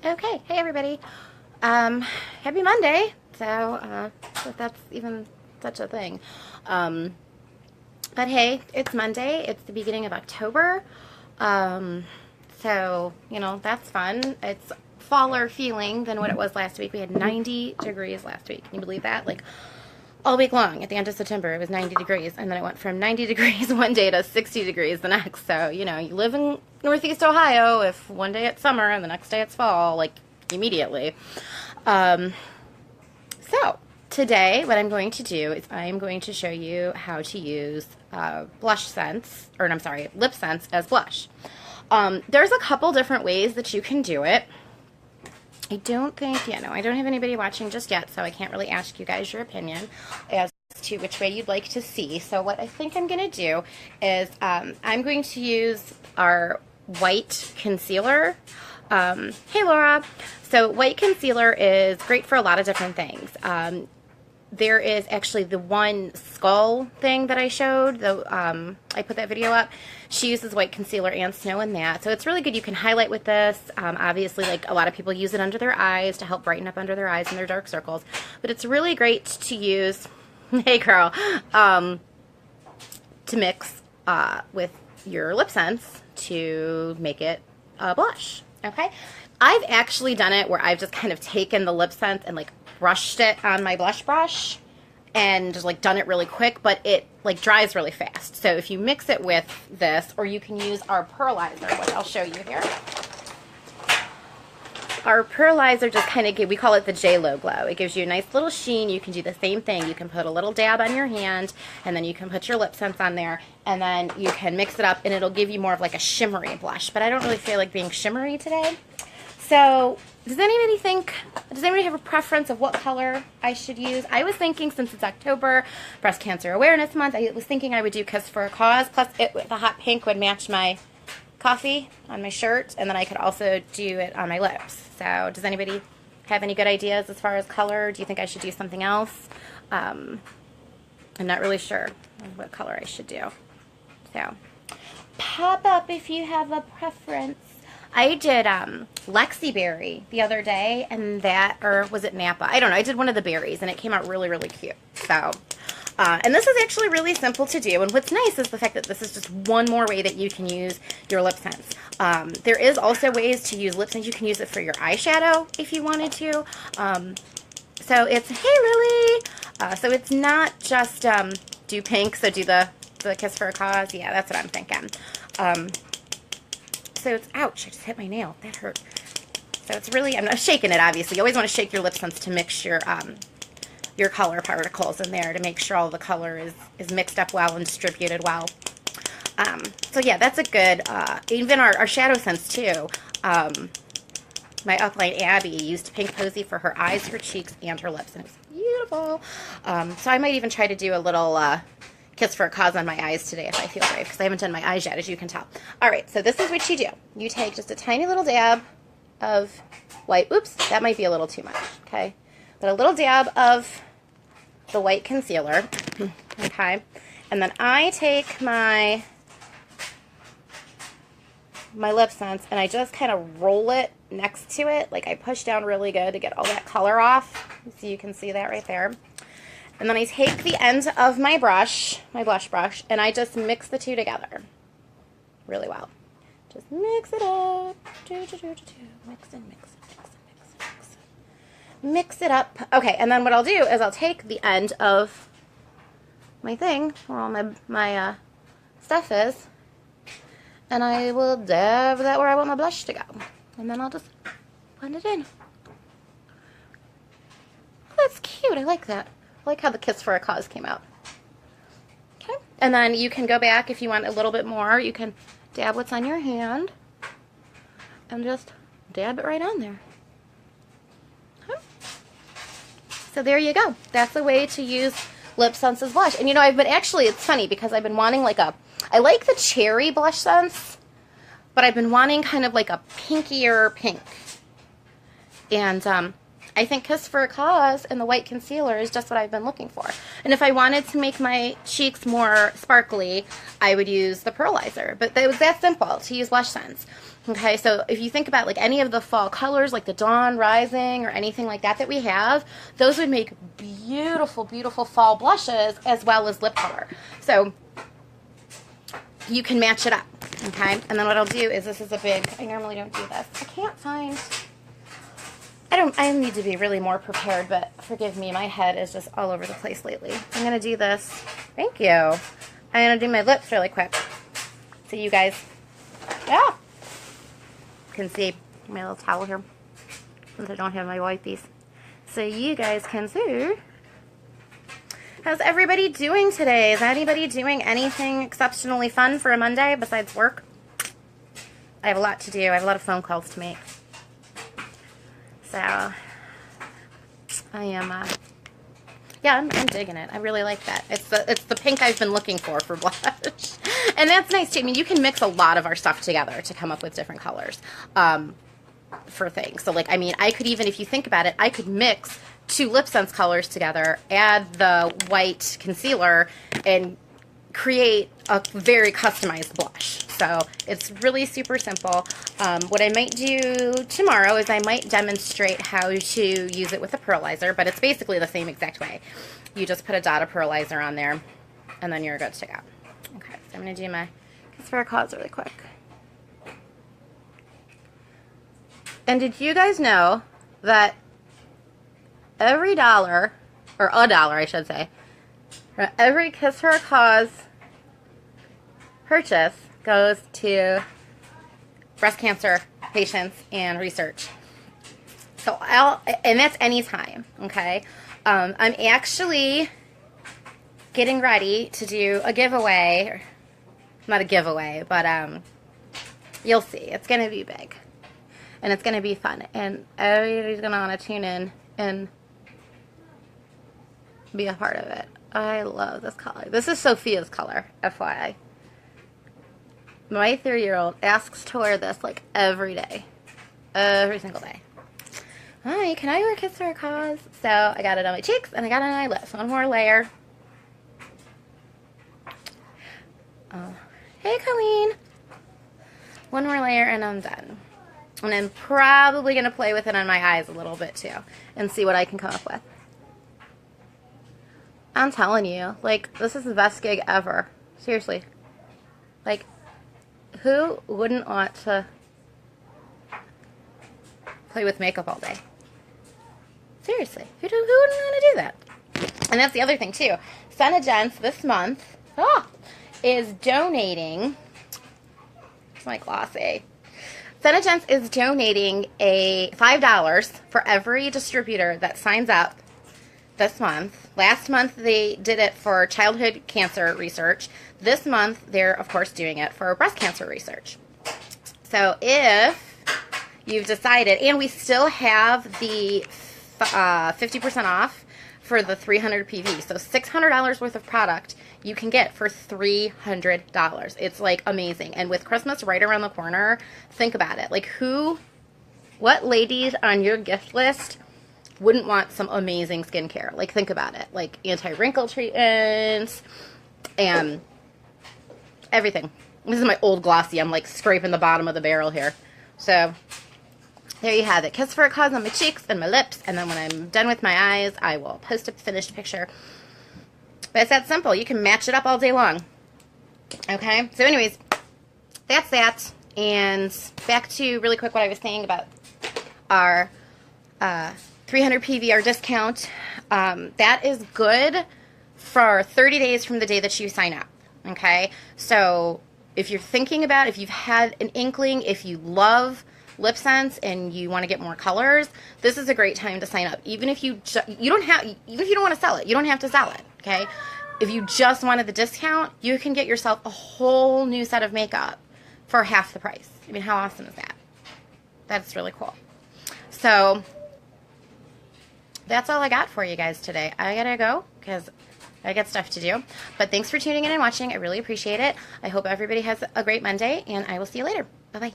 Okay, hey everybody. Happy Monday. So, if that's even such a thing. Um, but hey, it's Monday. It's the beginning of October. Um, that's fun. It's faller feeling than what it was last week. We had 90 degrees last week. Can you believe that? Like all week long at the end of September, it was 90 degrees. And then it went from 90 degrees one day to 60 degrees the next. So, you live in Northeast Ohio. If one day it's summer and the next day it's fall, like immediately. Um, so today what I'm going to do is I'm going to show you how to use Lipsense as blush. There's a couple different ways that you can do it. I don't have anybody watching just yet, so I can't really ask you guys your opinion as to which way you'd like to see. So what I think I'm going to do is I'm going to use our white concealer. Hey Laura. So white concealer is great for a lot of different things. There is actually the one skull thing that I showed. I put that video up. She uses white concealer and snow in that. So it's really good. You can highlight with this. Obviously, like a lot of people use it under their eyes to help brighten up under their eyes and their dark circles. But it's really great to use, hey Carl, to mix with your Lipsense to make it a blush. Okay? I've actually done it where I've just kind of taken the Lipsense and like brushed it on my blush brush and just like done it really quick, but it like dries really fast. So if you mix it with this, or you can use our pearlizer, which I'll show you here. Our pearlizer just kind of we call it the J-Lo glow. It gives you a nice little sheen. You can do the same thing. You can put a little dab on your hand, and then you can put your Lipsense on there, and then you can mix it up, and it'll give you more of like a shimmery blush. But I don't really feel like being shimmery today. So does anybody have a preference of what color I should use? I was thinking, since it's October, Breast Cancer Awareness Month, I was thinking I would do Kiss for a Cause, plus the hot pink would match my coffee on my shirt, and then I could also do it on my lips. So does anybody have any good ideas as far as color? Do you think I should do something else? I'm not really sure what color I should do. So pop up if you have a preference. I did Lexi Berry the other day, and or was it Napa? I don't know. I did one of the berries, and it came out really, really cute. So, and this is actually really simple to do. And what's nice is the fact that this is just one more way that you can use your Lipsense. There is also ways to use Lipsense. You can use it for your eyeshadow if you wanted to. So it's, hey Lily. So it's not just do pink. So do the Kiss for a Cause. Yeah, that's what I'm thinking. So it's, ouch, I just hit my nail. That hurt. So it's really, I'm not shaking it, obviously. You always want to shake your Lipsense to mix your color particles in there to make sure all the color is mixed up well and distributed well. So yeah, that's a good, even our Shadow Sense too. My upline Abby used Pink Posy for her eyes, her cheeks, and her lips, and it was beautiful. So I might even try to do a little Kiss for a Cause on my eyes today if I feel brave, because I haven't done my eyes yet, as you can tell. Alright, so this is what you do. You take just a tiny little dab of white, oops, that might be a little too much, okay? But a little dab of the white concealer, okay? And then I take my Lipsense and I just kind of roll it next to it. Like I push down really good to get all that color off. So you can see that right there. And then I take the end of my brush, my blush brush, and I just mix the two together really well. Just mix it up. Mix it. Mix it up. Okay, and then what I'll do is I'll take the end of my thing, where all my stuff is, and I will dab that where I want my blush to go. And then I'll just blend it in. Oh, that's cute. I like that. I like how the Kiss for a Cause came out. Okay. And then you can go back if you want a little bit more. You can dab what's on your hand and just dab it right on there. Okay. So there you go. That's a way to use Lipsense's blush. And it's funny because I've been wanting I like the cherry blush sense, but I've been wanting kind of like a pinkier pink. And I think Kiss for a Cause and the white concealer is just what I've been looking for. And if I wanted to make my cheeks more sparkly, I would use the pearlizer. But it was that simple to use Lipsense. Okay, so if you think about like any of the fall colors, like the Dawn Rising or anything like that we have, those would make beautiful, beautiful fall blushes as well as lip color. So you can match it up, okay? And then what I'll do is, this is a big, I normally don't do this. I can't find, I need to be really more prepared, but forgive me, my head is just all over the place lately. I'm going to do this. Thank you. I'm going to do my lips really quick so you guys, yeah, can see my little towel here since I don't have my wipes. So you guys can see. How's everybody doing today? Is anybody doing anything exceptionally fun for a Monday besides work? I have a lot to do. I have a lot of phone calls to make. So, I am, yeah, I'm digging it. I really like that. It's the pink I've been looking for blush. And that's nice too. I mean, you can mix a lot of our stuff together to come up with different colors for things. So, like, I mean, I could even, if you think about it, I could mix 2 Lipsense colors together, add the white concealer, and create a very customized blush. So it's really super simple. What I might do tomorrow is I might demonstrate how to use it with a pearlizer, but it's basically the same exact way. You just put a dot of pearlizer on there, and then you're good to go. Okay, so I'm going to do my Kiss for a Cause really quick. And did you guys know that every dollar, or a dollar I should say, for every Kiss for a Cause purchase goes to breast cancer patients and research. So and that's anytime, okay? I'm actually getting ready to do a giveaway, not a giveaway, but you'll see. It's going to be big, and it's going to be fun, and everybody's going to want to tune in and be a part of it. I love this color. This is Sophia's color, FYI. My 3-year-old asks to wear this like every day. Every single day. Hi, can I wear Kiss for a Cause? So I got it on my cheeks and I got it on my lips. One more layer. Oh. Hey, Colleen. One more layer and I'm done. And I'm probably going to play with it on my eyes a little bit too and see what I can come up with. I'm telling you, like, this is the best gig ever. Seriously. Like, who wouldn't want to play with makeup all day? Seriously. Who wouldn't want to do that? And that's the other thing, too. Senegence this month is donating, it's my glossy. Senegence is donating a $5 for every distributor that signs up this month. Last month they did it for childhood cancer research. This month they're of course doing it for breast cancer research. So if you've decided, and we still have the 50% off for the 300 PV, so $600 worth of product you can get for $300. It's like amazing. And with Christmas right around the corner, think about it. Like what ladies on your gift list wouldn't want some amazing skincare? Like, think about it. Like, anti-wrinkle treatments and everything. This is my old glossy. I'm, like, scraping the bottom of the barrel here. So, there you have it. Kiss for a Cause on my cheeks and my lips. And then when I'm done with my eyes, I will post a finished picture. But it's that simple. You can match it up all day long. Okay? So, anyways, that's that. And back to, really quick, what I was saying about our 300 PVR discount. That is good for 30 days from the day that you sign up. Okay? So if you're thinking about, if you've had an inkling, if you love Lipsense and you want to get more colors, this is a great time to sign up. Even if you don't want to sell it, you don't have to sell it. Okay? If you just wanted the discount, you can get yourself a whole new set of makeup for half the price. I mean, how awesome is that? That's really cool. So that's all I got for you guys today. I gotta go because I got stuff to do. But thanks for tuning in and watching. I really appreciate it. I hope everybody has a great Monday, and I will see you later. Bye-bye.